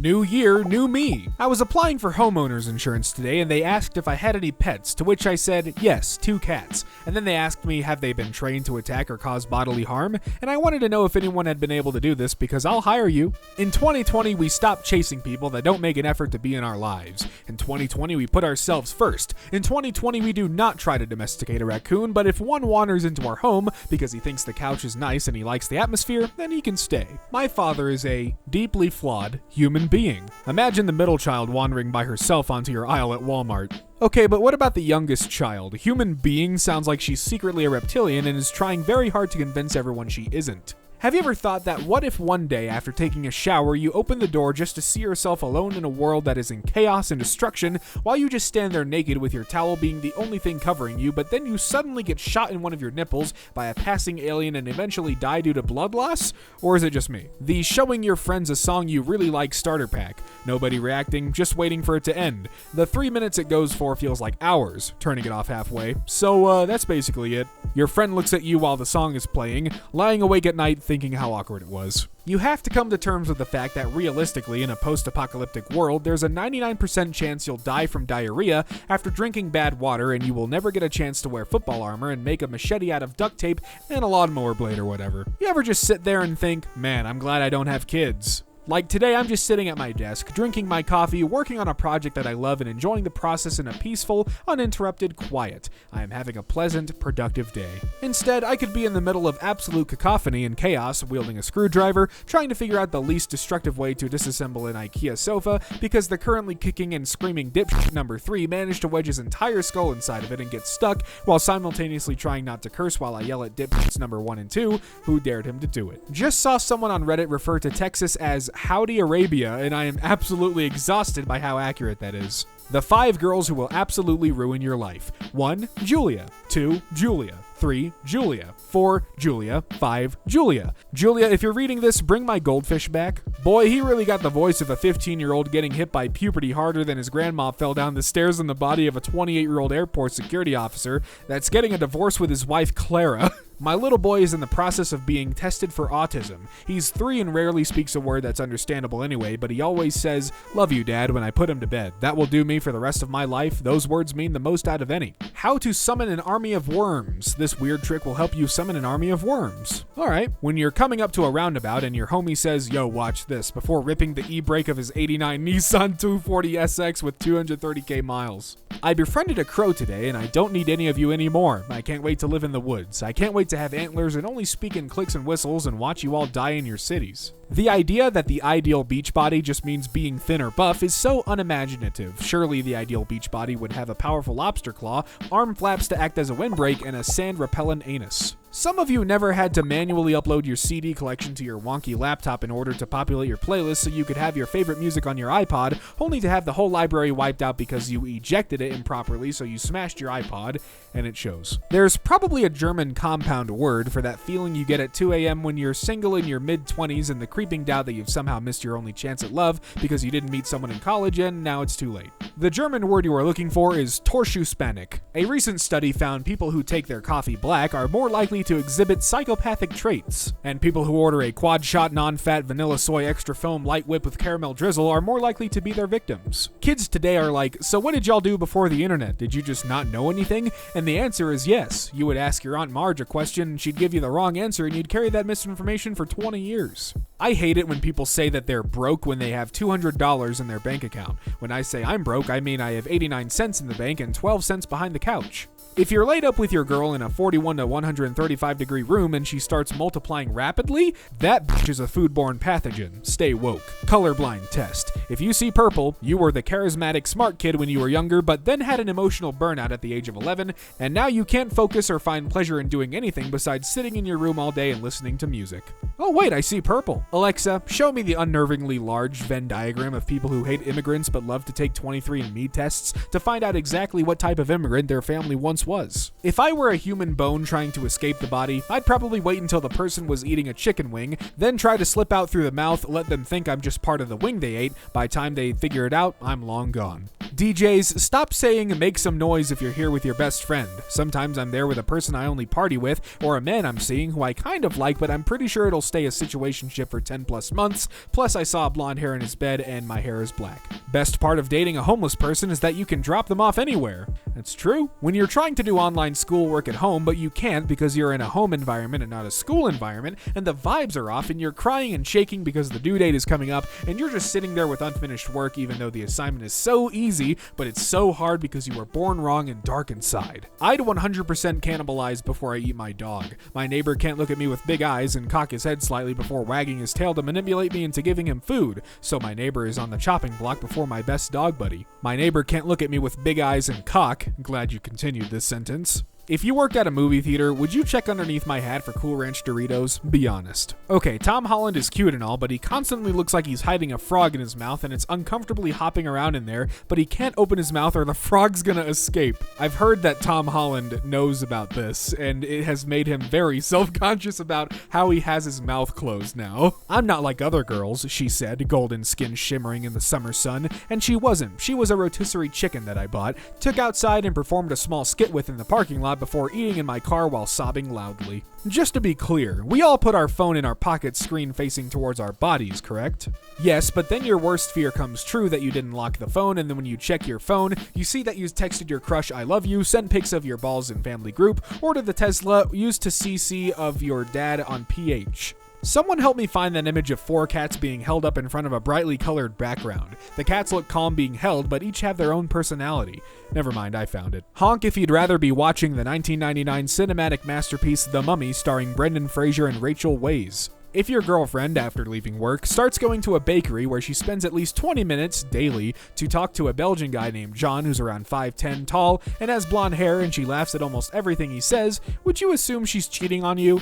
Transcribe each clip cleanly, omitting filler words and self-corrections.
New year, new me. I was applying for homeowners insurance today and they asked if I had any pets, to which I said, yes, 2 cats. And then they asked me, have they been trained to attack or cause bodily harm? And I wanted to know if anyone had been able to do this because I'll hire you. In 2020, we stopped chasing people that don't make an effort to be in our lives. In 2020, we put ourselves first. In 2020, we do not try to domesticate a raccoon, but if one wanders into our home because he thinks the couch is nice and he likes the atmosphere, then he can stay. My father is a deeply flawed human being. Imagine the middle child wandering by herself onto your aisle at Walmart. Okay, but what about the youngest child? Human being sounds like she's secretly a reptilian and is trying very hard to convince everyone she isn't. Have you ever thought that what if one day after taking a shower you open the door just to see yourself alone in a world that is in chaos and destruction while you just stand there naked with your towel being the only thing covering you, but then you suddenly get shot in one of your nipples by a passing alien and eventually die due to blood loss? Or is it just me? The showing your friends a song you really like starter pack. Nobody reacting, just waiting for it to end. The 3 minutes it goes for feels like hours, turning it off halfway. So that's basically it. Your friend looks at you while the song is playing, lying awake at night thinking how awkward it was. You have to come to terms with the fact that realistically, in a post-apocalyptic world, there's a 99% chance you'll die from diarrhea after drinking bad water, and you will never get a chance to wear football armor and make a machete out of duct tape and a lawnmower blade or whatever. You ever just sit there and think, man, I'm glad I don't have kids? Like today, I'm just sitting at my desk, drinking my coffee, working on a project that I love and enjoying the process in a peaceful, uninterrupted quiet. I am having a pleasant, productive day. Instead, I could be in the middle of absolute cacophony and chaos, wielding a screwdriver, trying to figure out the least destructive way to disassemble an IKEA sofa, because the currently kicking and screaming dipshit number 3 managed to wedge his entire skull inside of it and get stuck, while simultaneously trying not to curse while I yell at dipshits number 1 and 2, who dared him to do it. Just saw someone on Reddit refer to Texas as Howdy Arabia, and I am absolutely exhausted by how accurate that is. The 5 girls who will absolutely ruin your life. 1. Julia. 2. Julia. 3. Julia. 4. Julia. 5. Julia. Julia, if you're reading this, bring my goldfish back. Boy, he really got the voice of a 15-year-old getting hit by puberty harder than his grandma fell down the stairs in the body of a 28-year-old airport security officer that's getting a divorce with his wife, Clara. My little boy is in the process of being tested for autism. He's 3 and rarely speaks a word that's understandable anyway, but he always says, "Love you, Dad," when I put him to bed. That will do me for the rest of my life. Those words mean the most out of any. How to summon an army of worms. This weird trick will help you summon an army of worms. Alright, when you're coming up to a roundabout and your homie says, "Yo, watch this," before ripping the e-brake of his 89 Nissan 240 SX with 230k miles. I befriended a crow today and I don't need any of you anymore. I can't wait to live in the woods. I can't wait to have antlers and only speak in clicks and whistles and watch you all die in your cities. The idea that the ideal beach body just means being thin or buff is so unimaginative. Surely the ideal beach body would have a powerful lobster claw, arm flaps to act as a windbreak, and a sand-repellent anus. Some of you never had to manually upload your CD collection to your wonky laptop in order to populate your playlist so you could have your favorite music on your iPod, only to have the whole library wiped out because you ejected it improperly, so you smashed your iPod, and it shows. There's probably a German compound word for that feeling you get at 2 a.m. when you're single in your mid-20s and the creeping doubt that you've somehow missed your only chance at love because you didn't meet someone in college and now it's too late. The German word you are looking for is Torschusspanik. A recent study found people who take their coffee black are more likely to exhibit psychopathic traits, and people who order a quad-shot non-fat vanilla soy extra foam light whip with caramel drizzle are more likely to be their victims. Kids today are like, so what did y'all do before the internet? Did you just not know anything? And the answer is yes. You would ask your Aunt Marge a question and she'd give you the wrong answer and you'd carry that misinformation for 20 years. I hate it when people say that they're broke when they have $200 in their bank account. When I say I'm broke, I mean I have 89 cents in the bank and 12 cents behind the couch. If you're laid up with your girl in a 41 to 135 degree room and she starts multiplying rapidly, that bitch is a foodborne pathogen. Stay woke. Colorblind test. If you see purple, you were the charismatic smart kid when you were younger, but then had an emotional burnout at the age of 11, and now you can't focus or find pleasure in doing anything besides sitting in your room all day and listening to music. Oh wait, I see purple. Alexa, show me the unnervingly large Venn diagram of people who hate immigrants but love to take 23andMe tests to find out exactly what type of immigrant their family once was. If I were a human bone trying to escape the body, I'd probably wait until the person was eating a chicken wing, then try to slip out through the mouth, let them think I'm just part of the wing they ate. By the time they figure it out, I'm long gone. DJs, stop saying make some noise if you're here with your best friend. Sometimes I'm there with a person I only party with, or a man I'm seeing who I kind of like, but I'm pretty sure it'll stay a situationship for 10 plus months. Plus I saw blonde hair in his bed and my hair is black. Best part of dating a homeless person is that you can drop them off anywhere. That's true. When you're trying to do online schoolwork at home, but you can't because you're in a home environment and not a school environment, and the vibes are off and you're crying and shaking because the due date is coming up, and you're just sitting there with unfinished work even though the assignment is so easy, but it's so hard because you were born wrong and dark inside. I'd 100% cannibalize before I eat my dog. My neighbor can't look at me with big eyes and cock his head slightly before wagging his tail to manipulate me into giving him food, so my neighbor is on the chopping block before my best dog buddy. My neighbor can't look at me with big eyes and cock. Glad you continued this sentence. If you worked at a movie theater, would you check underneath my hat for Cool Ranch Doritos? Be honest. Okay, Tom Holland is cute and all, but he constantly looks like he's hiding a frog in his mouth and it's uncomfortably hopping around in there, but he can't open his mouth or the frog's gonna escape. I've heard that Tom Holland knows about this, and it has made him very self-conscious about how he has his mouth closed now. I'm not like other girls, she said, golden skin shimmering in the summer sun, and she wasn't. She was a rotisserie chicken that I bought, took outside and performed a small skit with in the parking lot before eating in my car while sobbing loudly. Just to be clear, we all put our phone in our pocket screen facing towards our bodies, correct? Yes, but then your worst fear comes true that you didn't lock the phone, and then when you check your phone, you see that you texted your crush I love you, sent pics of your balls in family group, ordered the Tesla, used to CC of your dad on PH. Someone help me find that image of 4 cats being held up in front of a brightly colored background. The cats look calm being held, but each have their own personality. Never mind, I found it. Honk if you'd rather be watching the 1999 cinematic masterpiece The Mummy starring Brendan Fraser and Rachel Weisz. If your girlfriend, after leaving work, starts going to a bakery where she spends at least 20 minutes daily to talk to a Belgian guy named John who's around 5'10" tall and has blonde hair and she laughs at almost everything he says, would you assume she's cheating on you?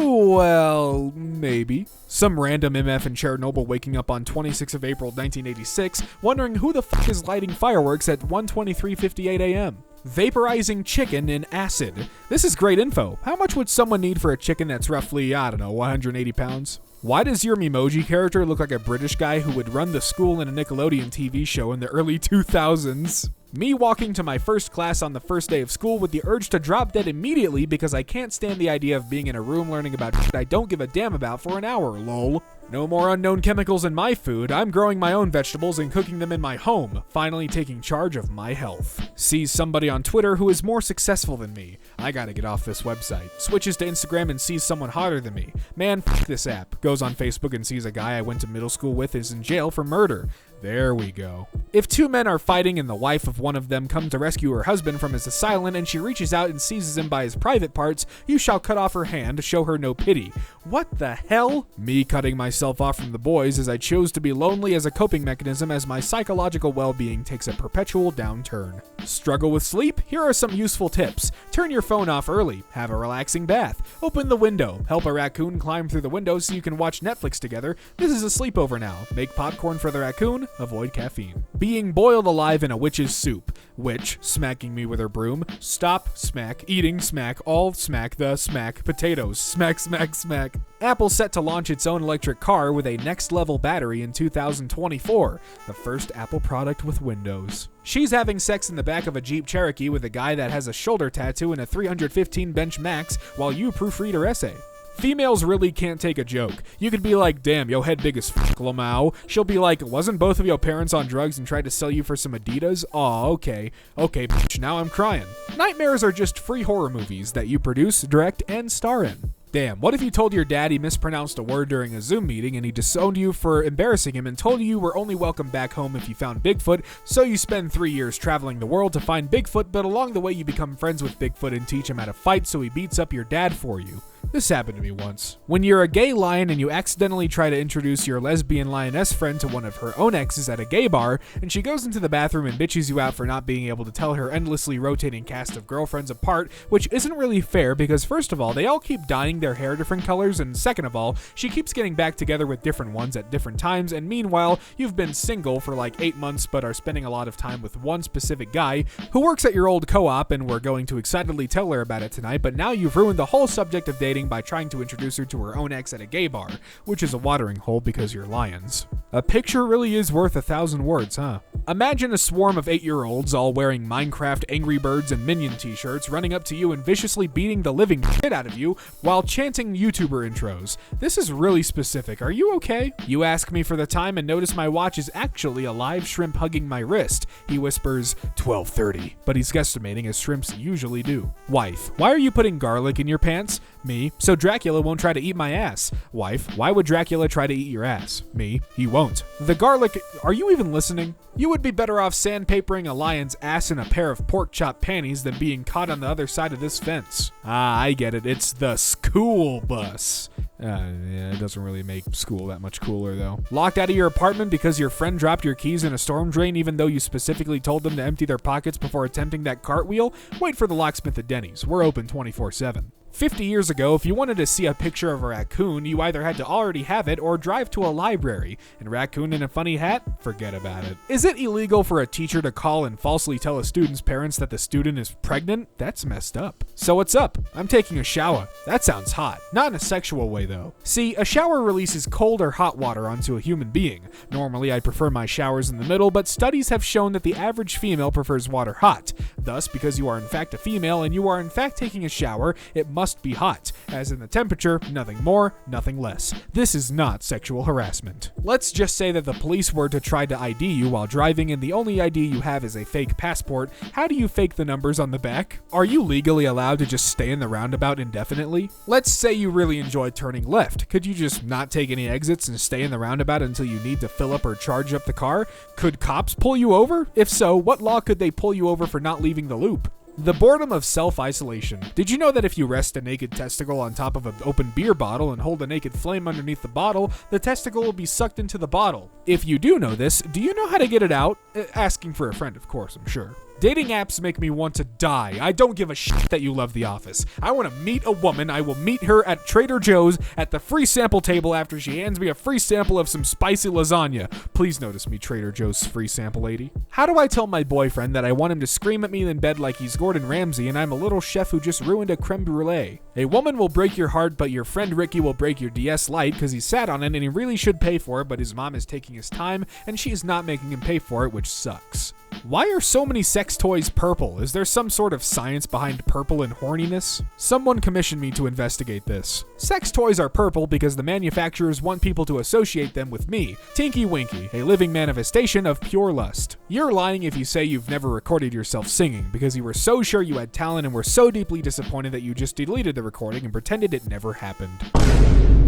Well, maybe. Some random MF in Chernobyl waking up on 26th of April 1986, wondering who the fuck is lighting fireworks at 1:23:58 a.m. Vaporizing chicken in acid. This is great info. How much would someone need for a chicken that's roughly, 180 pounds? Why does your Memoji character look like a British guy who would run the school in a Nickelodeon TV show in the early 2000s? Me walking to my first class on the first day of school with the urge to drop dead immediately because I can't stand the idea of being in a room learning about shit I don't give a damn about for an hour, lol. No more unknown chemicals in my food. I'm growing my own vegetables and cooking them in my home, finally taking charge of my health. Sees somebody on Twitter who is more successful than me. I gotta get off this website. Switches to Instagram and sees someone hotter than me. Man, f this app. Goes on Facebook and sees a guy I went to middle school with is in jail for murder. There we go. If 2 men are fighting and the wife of one of them comes to rescue her husband from his assailant and she reaches out and seizes him by his private parts, you shall cut off her hand to show her no pity. What the hell? Me cutting myself off from the boys as I chose to be lonely as a coping mechanism as my psychological well-being takes a perpetual downturn. Struggle with sleep? Here are some useful tips. Turn your phone off early. Have a relaxing bath. Open the window. Help a raccoon climb through the window so you can watch Netflix together. This is a sleepover now. Make popcorn for the raccoon. Avoid caffeine. Being boiled alive in a witch's soup. Witch, smacking me with her broom. Stop, smack, eating, smack, all smack, the smack, potatoes, smack, smack, smack. Apple set to launch its own electric car with a next-level battery in 2024, the first Apple product with Windows. She's having sex in the back of a Jeep Cherokee with a guy that has a shoulder tattoo and a 315 bench max while you proofread her essay. Females really can't take a joke. You could be like, damn, yo head big as fuck, Lamau. She'll be like, wasn't both of your parents on drugs and tried to sell you for some Adidas? Aw, okay. Okay, bitch, now I'm crying. Nightmares are just free horror movies that you produce, direct, and star in. Damn, what if you told your dad he mispronounced a word during a Zoom meeting and he disowned you for embarrassing him and told you were only welcome back home if you found Bigfoot, so you spend 3 years traveling the world to find Bigfoot, but along the way you become friends with Bigfoot and teach him how to fight so he beats up your dad for you. This happened to me once. When you're a gay lion and you accidentally try to introduce your lesbian lioness friend to one of her own exes at a gay bar, and she goes into the bathroom and bitches you out for not being able to tell her endlessly rotating cast of girlfriends apart, which isn't really fair because first of all, they all keep dyeing their hair different colors, and second of all, she keeps getting back together with different ones at different times, and meanwhile, you've been single for like 8 months but are spending a lot of time with one specific guy who works at your old co-op, and we're going to excitedly tell her about it tonight, but now you've ruined the whole subject of dating by trying to introduce her to her own ex at a gay bar, which is a watering hole because you're lions. A picture really is worth 1,000 words, huh? Imagine a swarm of 8-year-olds all wearing Minecraft Angry Birds and Minion t-shirts running up to you and viciously beating the living shit out of you while chanting YouTuber intros. This is really specific. Are you okay? You ask me for the time and notice my watch is actually a live shrimp hugging my wrist. He whispers 12:30, but he's guesstimating as shrimps usually do. Wife, why are you putting garlic in your pants? Me, so Dracula won't try to eat my ass. Wife, why would Dracula try to eat your ass? Me, he won't. The garlic, are you even listening? You would be better off sandpapering a lion's ass in a pair of pork chop panties than being caught on the other side of this fence. Ah, I get it. It's the school bus. Yeah, it doesn't really make school that much cooler, though. Locked out of your apartment because your friend dropped your keys in a storm drain even though you specifically told them to empty their pockets before attempting that cartwheel? Wait for the locksmith at Denny's. We're open 24/7. 50 years ago, if you wanted to see a picture of a raccoon, you either had to already have it or drive to a library. And raccoon in a funny hat? Forget about it. Is it illegal for a teacher to call and falsely tell a student's parents that the student is pregnant? That's messed up. So what's up? I'm taking a shower. That sounds hot. Not in a sexual way, though. See, a shower releases cold or hot water onto a human being. Normally, I prefer my showers in the middle, but studies have shown that the average female prefers water hot. Thus, because you are in fact a female and you are in fact taking a shower, it must be hot, as in the temperature, nothing more, nothing less. This is not sexual harassment. Let's just say that the police were to try to ID you while driving and the only ID you have is a fake passport. How do you fake the numbers on the back? Are you legally allowed to just stay in the roundabout indefinitely? Let's say you really enjoy turning left. Could you just not take any exits and stay in the roundabout until you need to fill up or charge up the car? Could cops pull you over? If so, what law could they pull you over for not leaving the loop? The boredom of self-isolation. Did you know that if you rest a naked testicle on top of an open beer bottle and hold a naked flame underneath the bottle, the testicle will be sucked into the bottle? If you do know this, do you know how to get it out? Asking for a friend, of course, I'm sure. Dating apps make me want to die. I don't give a shit that you love The Office. I want to meet a woman. I will meet her at Trader Joe's at the free sample table after she hands me a free sample of some spicy lasagna. Please notice me, Trader Joe's free sample lady. How do I tell my boyfriend that I want him to scream at me in bed like he's Gordon Ramsay and I'm a little chef who just ruined a creme brulee? A woman will break your heart, but your friend Ricky will break your DS Lite because he sat on it and he really should pay for it, but his mom is taking his time and she is not making him pay for it, which sucks. Why are so many sex toys purple? Is there some sort of science behind purple and horniness? Someone commissioned me to investigate this. Sex toys are purple because the manufacturers want people to associate them with me, Tinky Winky, a living manifestation of pure lust. You're lying if you say you've never recorded yourself singing because you were so sure you had talent and were so deeply disappointed that you just deleted the recording and pretended it never happened.